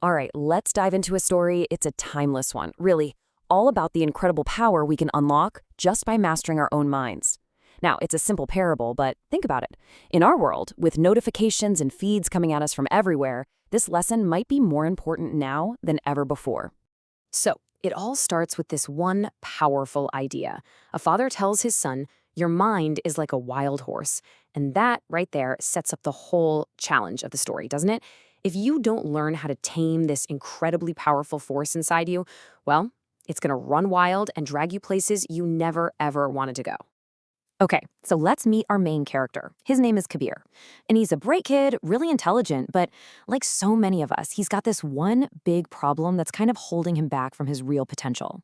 All right, let's dive into a story. It's a timeless one, really, all about the incredible power we can unlock just by mastering our own minds. Now, it's a simple parable, but think about it. In our world, with notifications and feeds coming at us from everywhere, this lesson might be more important now than ever before. So, it all starts with this one powerful idea. A father tells his son, "Your mind is like a wild horse." And that right there sets up the whole challenge of the story, doesn't it? If you don't learn how to tame this incredibly powerful force inside you, well, it's going to run wild and drag you places you never, ever wanted to go. Okay, so let's meet our main character. His name is Kabir. And he's a bright kid, really intelligent, but like so many of us, he's got this one big problem that's kind of holding him back from his real potential.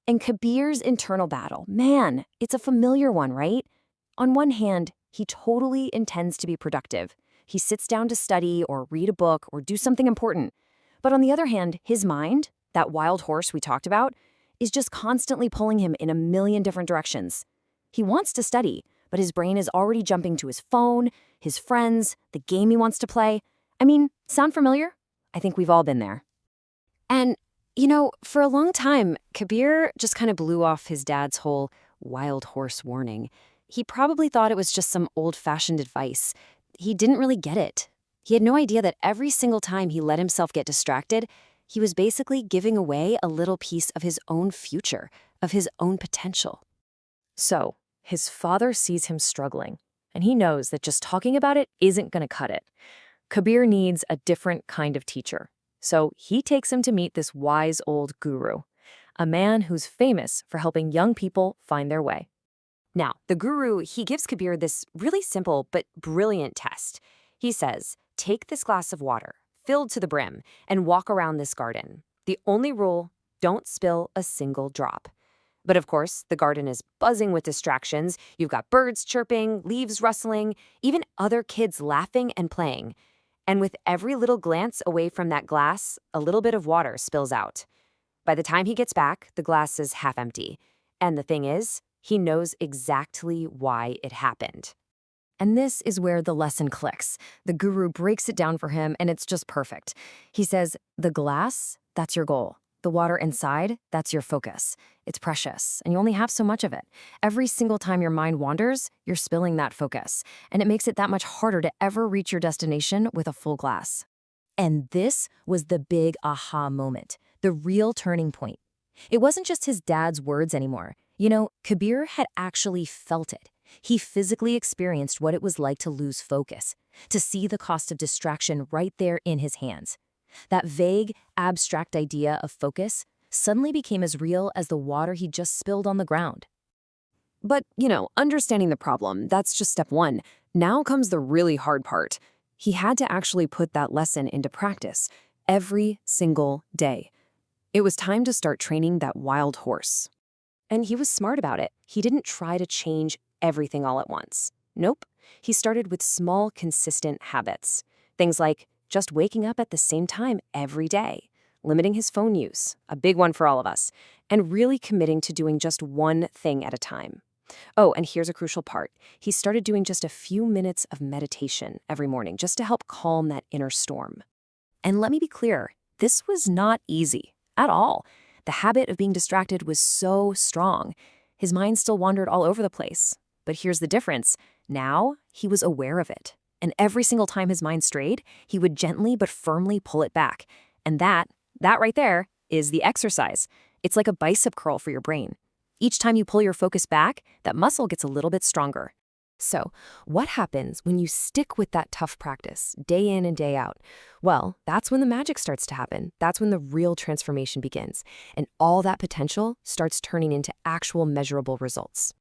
And Kabir's internal battle, man, it's a familiar one, right? On one hand, he totally intends to be productive. He sits down to study or read a book or do something important. But on the other hand, his mind, that wild horse we talked about, is just constantly pulling him in a million different directions. He wants to study, but his brain is already jumping to his phone, his friends, the game he wants to play. I mean, sound familiar? I think we've all been there. And, for a long time, Kabir just kind of blew off his dad's whole wild horse warning. He probably thought it was just some old-fashioned advice. He didn't really get it. He had no idea that every single time he let himself get distracted, he was basically giving away a little piece of his own future, of his own potential. So, his father sees him struggling, and he knows that just talking about it isn't going to cut it. Kabir needs a different kind of teacher. So he takes him to meet this wise old guru, a man who's famous for helping young people find their way. Now, the guru, he gives Kabir this really simple but brilliant test. He says, take this glass of water, filled to the brim, and walk around this garden. The only rule, don't spill a single drop. But of course, the garden is buzzing with distractions. You've got birds chirping, leaves rustling, even other kids laughing and playing. And with every little glance away from that glass, a little bit of water spills out. By the time he gets back, the glass is half empty. And the thing is, he knows exactly why it happened. And this is where the lesson clicks. The guru breaks it down for him, and it's just perfect. He says, the glass, that's your goal. The water inside, that's your focus. It's precious, and you only have so much of it. Every single time your mind wanders, you're spilling that focus, and it makes it that much harder to ever reach your destination with a full glass. And this was the big aha moment, the real turning point. It wasn't just his dad's words anymore. Kabir had actually felt it. He physically experienced what it was like to lose focus, to see the cost of distraction right there in his hands. That vague, abstract idea of focus suddenly became as real as the water he just spilled on the ground. But, understanding the problem, that's just step one. Now comes the really hard part. He had to actually put that lesson into practice every single day. It was time to start training that wild horse. And he was smart about it. He didn't try to change everything all at once. Nope. He started with small, consistent habits. Things like just waking up at the same time every day, limiting his phone use, a big one for all of us, and really committing to doing just one thing at a time. Oh, and here's a crucial part. He started doing just a few minutes of meditation every morning just to help calm that inner storm. And let me be clear, this was not easy at all. The habit of being distracted was so strong. His mind still wandered all over the place. But here's the difference. Now he was aware of it. And every single time his mind strayed, he would gently but firmly pull it back. And that right there is the exercise. It's like a bicep curl for your brain. Each time you pull your focus back, that muscle gets a little bit stronger. So, what happens when you stick with that tough practice, day in and day out? Well, that's when the magic starts to happen. That's when the real transformation begins. And all that potential starts turning into actual measurable results.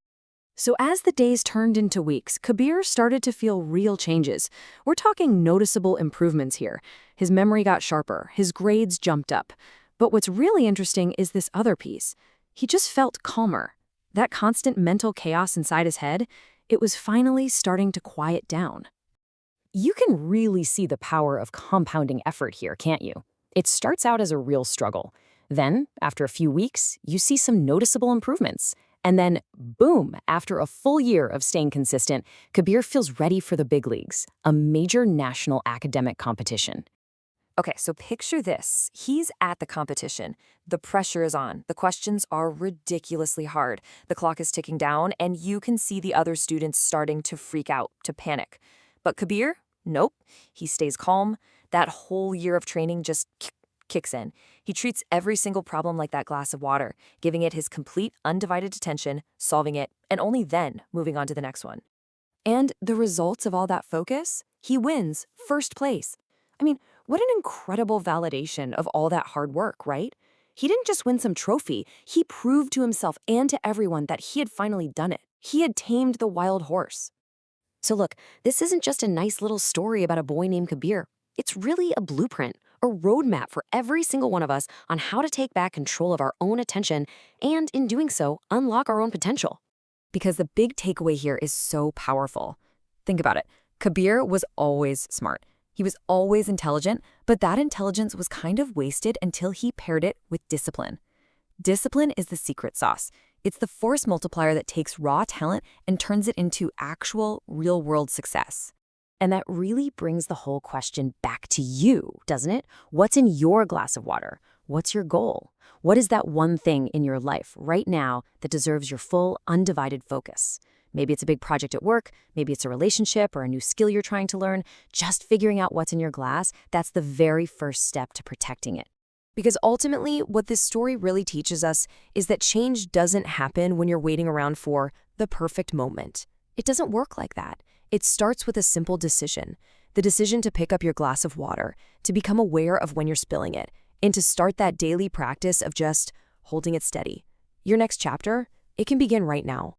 So as the days turned into weeks, Kabir started to feel real changes. We're talking noticeable improvements here. His memory got sharper, his grades jumped up. But what's really interesting is this other piece. He just felt calmer. That constant mental chaos inside his head, it was finally starting to quiet down. You can really see the power of compounding effort here, can't you? It starts out as a real struggle. Then, after a few weeks, you see some noticeable improvements. And then, boom, after a full year of staying consistent, Kabir feels ready for the big leagues, a major national academic competition. Okay, so picture this. He's at the competition. The pressure is on. The questions are ridiculously hard. The clock is ticking down, and you can see the other students starting to freak out, to panic. But Kabir? Nope. He stays calm. That whole year of training just kicks in. He treats every single problem like that glass of water, giving it his complete, undivided attention, solving it, and only then moving on to the next one. And the results of all that focus? He wins first place. I mean, what an incredible validation of all that hard work, right? He didn't just win some trophy, he proved to himself and to everyone that he had finally done it. He had tamed the wild horse. So look, this isn't just a nice little story about a boy named Kabir. It's really a blueprint, a roadmap for every single one of us on how to take back control of our own attention and, in doing so, unlock our own potential. Because the big takeaway here is so powerful. Think about it. Kabir was always smart. He was always intelligent, but that intelligence was kind of wasted until he paired it with discipline. Discipline is the secret sauce. It's the force multiplier that takes raw talent and turns it into actual, real-world success. And that really brings the whole question back to you, doesn't it? What's in your glass of water? What's your goal? What is that one thing in your life right now that deserves your full, undivided focus? Maybe it's a big project at work, maybe it's a relationship or a new skill you're trying to learn. Just figuring out what's in your glass, that's the very first step to protecting it. Because ultimately, what this story really teaches us is that change doesn't happen when you're waiting around for the perfect moment. It doesn't work like that. It starts with a simple decision. The decision to pick up your glass of water, to become aware of when you're spilling it, and to start that daily practice of just holding it steady. Your next chapter, it can begin right now.